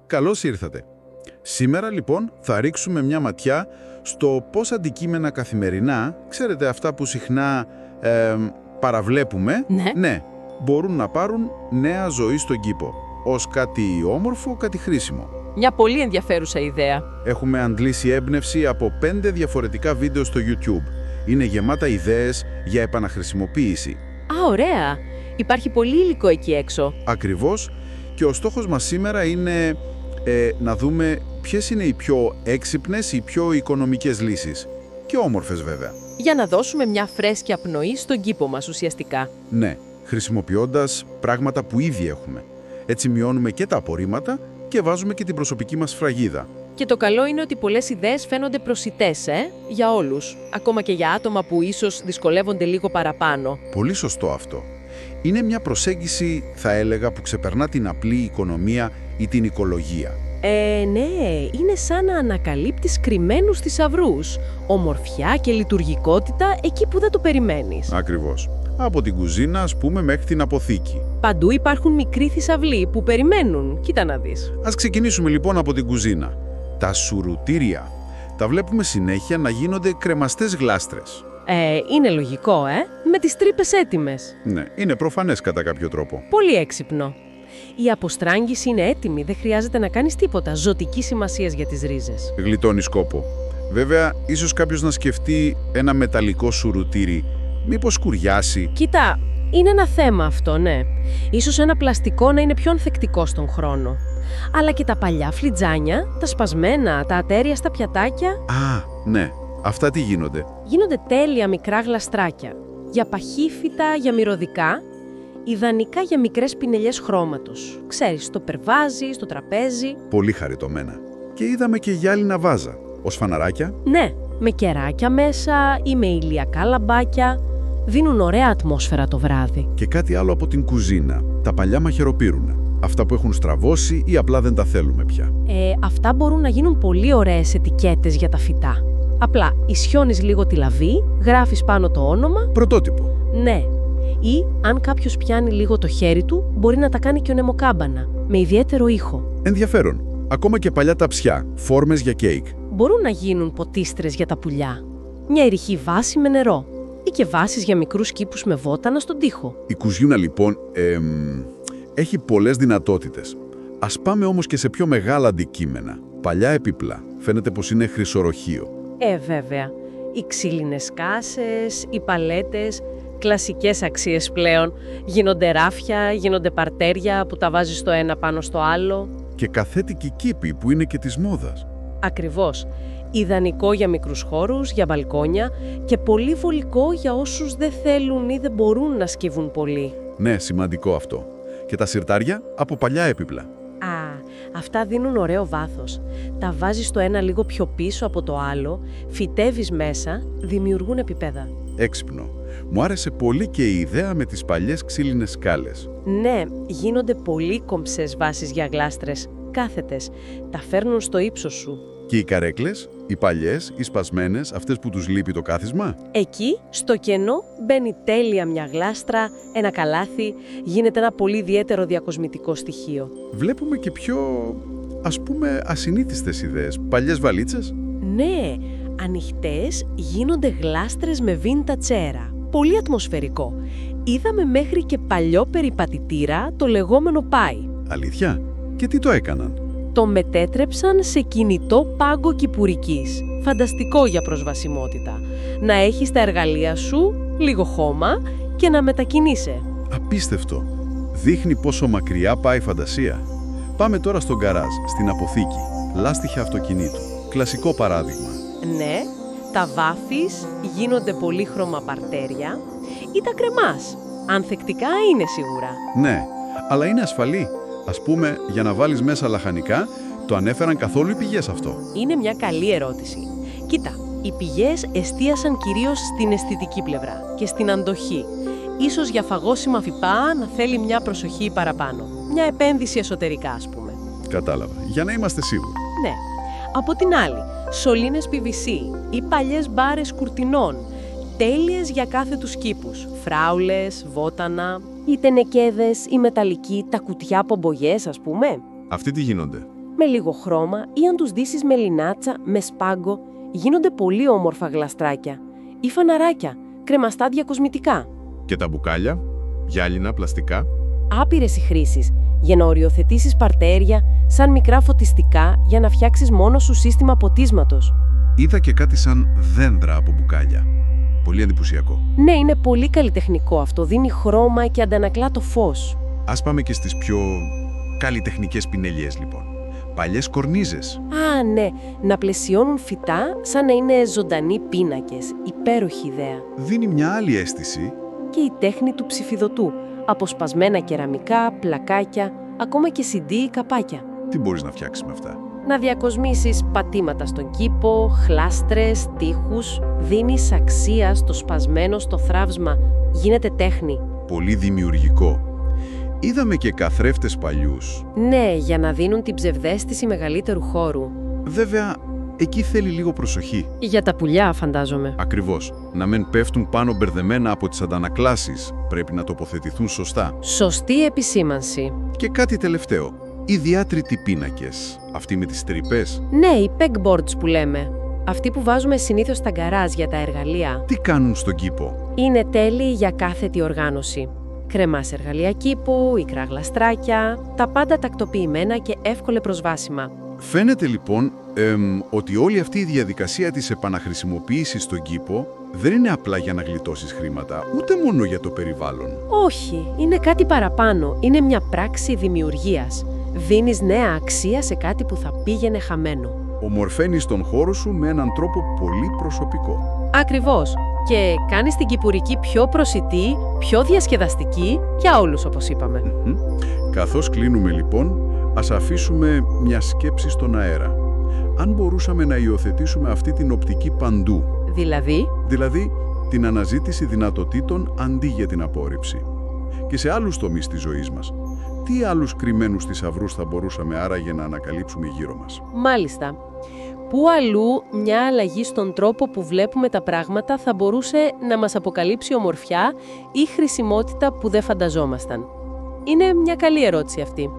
Καλώς ήρθατε. Σήμερα λοιπόν θα ρίξουμε μια ματιά στο πώς αντικείμενα καθημερινά, ξέρετε αυτά που συχνά παραβλέπουμε, ναι, μπορούν να πάρουν νέα ζωή στον κήπο, ως κάτι όμορφο, κάτι χρήσιμο. Μια πολύ ενδιαφέρουσα ιδέα. Έχουμε αντλήσει έμπνευση από 5 διαφορετικά βίντεο στο YouTube. Είναι γεμάτα ιδέες για επαναχρησιμοποίηση. Α, ωραία! Υπάρχει πολύ υλικό εκεί έξω. Ακριβώς. Και ο στόχος μας σήμερα είναι να δούμε ποιες είναι οι πιο έξυπνες, οι πιο οικονομικές λύσεις. Και όμορφες βέβαια. Για να δώσουμε μια φρέσκια πνοή στον κήπο μας ουσιαστικά. Ναι, χρησιμοποιώντας πράγματα που ήδη έχουμε. Έτσι μειώνουμε και τα απορρίμματα και βάζουμε και την προσωπική μας σφραγίδα. Και το καλό είναι ότι πολλές ιδέες φαίνονται προσιτές, για όλους. Ακόμα και για άτομα που ίσως δυσκολεύονται λίγο παραπάνω. Πολύ σωστό αυτό. Είναι μια προσέγγιση, θα έλεγα, που ξεπερνά την απλή οικονομία ή την οικολογία. Ναι, είναι σαν να ανακαλύπτεις κρυμμένους θησαυρούς. Ομορφιά και λειτουργικότητα εκεί που δεν το περιμένεις. Ακριβώς. Από την κουζίνα, ας πούμε, μέχρι την αποθήκη. Παντού υπάρχουν μικροί θησαυλοί που περιμένουν. Κοίτα να δεις. Ας ξεκινήσουμε λοιπόν από την κουζίνα. Τα σουρουτήρια. Τα βλέπουμε συνέχεια να γίνονται κρεμαστές γλάστρες. Είναι λογικό, με τις τρύπες έτοιμες. Ναι, είναι προφανές κατά κάποιο τρόπο. Πολύ έξυπνο. Η αποστράγγιση είναι έτοιμη, δεν χρειάζεται να κάνεις τίποτα. Ζωτική σημασία για τις ρίζες. Γλιτώνεις κόπο. Βέβαια, ίσως κάποιος να σκεφτεί ένα μεταλλικό σουρουτήρι. Μήπως σκουριάσει. Κοίτα, είναι ένα θέμα αυτό, ναι. Ίσως ένα πλαστικό να είναι πιο ανθεκτικό στον χρόνο. Αλλά και τα παλιά φλιτζάνια, τα σπασμένα, τα ατέρια στα πιατάκια. Α, ναι. Αυτά τι γίνονται? Γίνονται τέλεια μικρά γλαστράκια. Για παχύφυτα, για μυρωδικά. Ιδανικά για μικρές πινελιές χρώματος. Ξέρεις, στο περβάζι, στο τραπέζι. Πολύ χαριτωμένα. Και είδαμε και γυάλινα βάζα. Ως φαναράκια. Ναι, με κεράκια μέσα ή με ηλιακά λαμπάκια. Δίνουν ωραία ατμόσφαιρα το βράδυ. Και κάτι άλλο από την κουζίνα. Τα παλιά μαχαιροπύρουνα. Αυτά που έχουν στραβώσει ή απλά δεν τα θέλουμε πια. Αυτά μπορούν να γίνουν πολύ ωραίες ετικέτες για τα φυτά. Απλά ισιώνεις λίγο τη λαβή, γράφεις πάνω το όνομα. Πρωτότυπο. Ναι. Ή, αν κάποιος πιάνει λίγο το χέρι του, μπορεί να τα κάνει και ονεμοκάμπανα, με ιδιαίτερο ήχο. Ενδιαφέρον. Ακόμα και παλιά ταψιά, φόρμες για κέικ. Μπορούν να γίνουν ποτίστρες για τα πουλιά. Μια ιερική βάση με νερό. Ή και βάσεις για μικρούς κήπους με βότανα στον τοίχο. Η κουζίνα λοιπόν έχει πολλές δυνατότητες. Ας πάμε όμως και σε πιο μεγάλα αντικείμενα. Παλιά έπιπλα. Φαίνεται πως είναι χρυσοροχείο. Βέβαια. Οι ξύλινες κάσες, οι παλέτες, κλασικές αξίες πλέον. Γίνονται ράφια, γίνονται παρτέρια που τα βάζεις το ένα πάνω στο άλλο. Και καθέτικοι κήποι που είναι και της μόδας. Ακριβώς. Ιδανικό για μικρούς χώρους, για μπαλκόνια και πολύ βολικό για όσους δεν θέλουν ή δεν μπορούν να σκύβουν πολύ. Ναι, σημαντικό αυτό. Και τα συρτάρια από παλιά έπιπλα. Αυτά δίνουν ωραίο βάθος. Τα βάζεις το ένα λίγο πιο πίσω από το άλλο, φυτεύεις μέσα, δημιουργούν επιπέδα. Έξυπνο. Μου άρεσε πολύ και η ιδέα με τις παλιές ξύλινες σκάλες. Ναι, γίνονται πολύ κομψές βάσεις για γλάστρες, κάθετες. Τα φέρνουν στο ύψος σου. Και οι καρέκλες, οι παλιές, οι σπασμένες, αυτές που τους λείπει το κάθισμα. Εκεί, στο κενό, μπαίνει τέλεια μια γλάστρα, ένα καλάθι, γίνεται ένα πολύ ιδιαίτερο διακοσμητικό στοιχείο. Βλέπουμε και πιο, ας πούμε, ασυνήθιστες ιδέες. Παλιές βαλίτσες. Ναι, ανοιχτές γίνονται γλάστρες με βίντα τσέρα. Πολύ ατμοσφαιρικό. Είδαμε μέχρι και παλιό περιπατητήρα, το λεγόμενο πάι. Αλήθεια? Και τι το έκαναν? Το μετέτρεψαν σε κινητό πάγκο κυπουρικής. Φανταστικό για προσβασιμότητα. Να έχεις τα εργαλεία σου, λίγο χώμα και να μετακινείσαι. Απίστευτο. Δείχνει πόσο μακριά πάει η φαντασία. Πάμε τώρα στο γκαράζ, στην αποθήκη. Λάστιχα αυτοκινήτου. Κλασικό παράδειγμα. Ναι, τα βάφεις, γίνονται πολύχρωμα παρτέρια ή τα κρεμάς. Ανθεκτικά είναι σίγουρα. Ναι, αλλά είναι ασφαλή. Ας πούμε, για να βάλεις μέσα λαχανικά, το ανέφεραν καθόλου οι πηγές αυτό? Είναι μια καλή ερώτηση. Κοίτα, οι πηγές εστίασαν κυρίως στην αισθητική πλευρά και στην αντοχή. Ίσως για φαγώσιμα φυπά να θέλει μια προσοχή παραπάνω. Μια επένδυση εσωτερικά, ας πούμε. Κατάλαβα. Για να είμαστε σίγουροι. Ναι. Από την άλλη, σωλήνες PVC ή παλιές μπάρες κουρτινών. Τέλειες για κάθε τους κήπους. Φράουλες, βότανα, είτε νεκέδες ή μεταλλικοί, τα κουτιά πομπογιές, ας πούμε. Αυτοί τι γίνονται? με λίγο χρώμα ή αν τους ντύσεις με λινάτσα, με σπάγκο, γίνονται πολύ όμορφα γλαστράκια. Ή φαναράκια, κρεμαστά διακοσμητικά. Και τα μπουκάλια, γυάλινα, πλαστικά. Άπειρες οι χρήσεις, για να οριοθετήσεις παρτέρια, σαν μικρά φωτιστικά για να φτιάξεις μόνο σου σύστημα ποτίσματος. Είδα και κάτι σαν δέντρα από μπουκάλια. Πολύ εντυπωσιακό. Ναι, είναι πολύ καλλιτεχνικό αυτό. Δίνει χρώμα και αντανακλά το φως. Ας πάμε και στις πιο καλλιτεχνικές πινελιές, λοιπόν. Παλιές κορνίζες. Α, ναι. Να πλαισιώνουν φυτά σαν να είναι ζωντανοί πίνακες. Υπέροχη ιδέα. Δίνει μια άλλη αίσθηση. Και η τέχνη του ψηφιδωτού. Αποσπασμένα κεραμικά, πλακάκια, ακόμα και CD ή καπάκια. Τι μπορείς να φτιάξεις με αυτά? Να διακοσμήσεις πατήματα στον κήπο, χλάστρες, τοίχους. Δίνεις αξία στο σπασμένο, στο θράψμα. Γίνεται τέχνη. Πολύ δημιουργικό. Είδαμε και καθρέφτες παλιούς. Ναι, για να δίνουν την ψευδαίσθηση μεγαλύτερου χώρου. Βέβαια, εκεί θέλει λίγο προσοχή. Για τα πουλιά, φαντάζομαι. Ακριβώς. Να μην πέφτουν πάνω μπερδεμένα από τις αντανακλάσεις. Πρέπει να τοποθετηθούν σωστά. Σωστή επισήμανση. Και κάτι τελευταίο. Οι διάτριτοι πίνακες. Αυτοί με τις τρυπές. Ναι, οι pegboards που λέμε. Αυτοί που βάζουμε συνήθως στα γκαράζ για τα εργαλεία. Τι κάνουν στον κήπο? Είναι τέλειοι για κάθετη οργάνωση. Κρεμάς εργαλεία κήπου, ικρά γλαστράκια, τα πάντα τακτοποιημένα και εύκολα προσβάσιμα. Φαίνεται λοιπόν ότι όλη αυτή η διαδικασία της επαναχρησιμοποίησης στον κήπο δεν είναι απλά για να γλιτώσεις χρήματα, ούτε μόνο για το περιβάλλον. Όχι, είναι κάτι παραπάνω. Είναι μια πράξη δημιουργίας. Δίνεις νέα αξία σε κάτι που θα πήγαινε χαμένο. Ομορφαίνεις τον χώρο σου με έναν τρόπο πολύ προσωπικό. Ακριβώς. Και κάνεις την κυπουρική πιο προσιτή, πιο διασκεδαστική για όλους, όπως είπαμε. Καθώς κλείνουμε λοιπόν, ας αφήσουμε μια σκέψη στον αέρα. Αν μπορούσαμε να υιοθετήσουμε αυτή την οπτική παντού. Δηλαδή, την αναζήτηση δυνατοτήτων αντί για την απόρριψη. Και σε άλλους τομείς της ζωής μας. Τι άλλους κρυμμένους θησαυρούς θα μπορούσαμε άραγε να ανακαλύψουμε γύρω μας? Μάλιστα. Πού αλλού μια αλλαγή στον τρόπο που βλέπουμε τα πράγματα θα μπορούσε να μας αποκαλύψει ομορφιά ή χρησιμότητα που δεν φανταζόμασταν? Είναι μια καλή ερώτηση αυτή.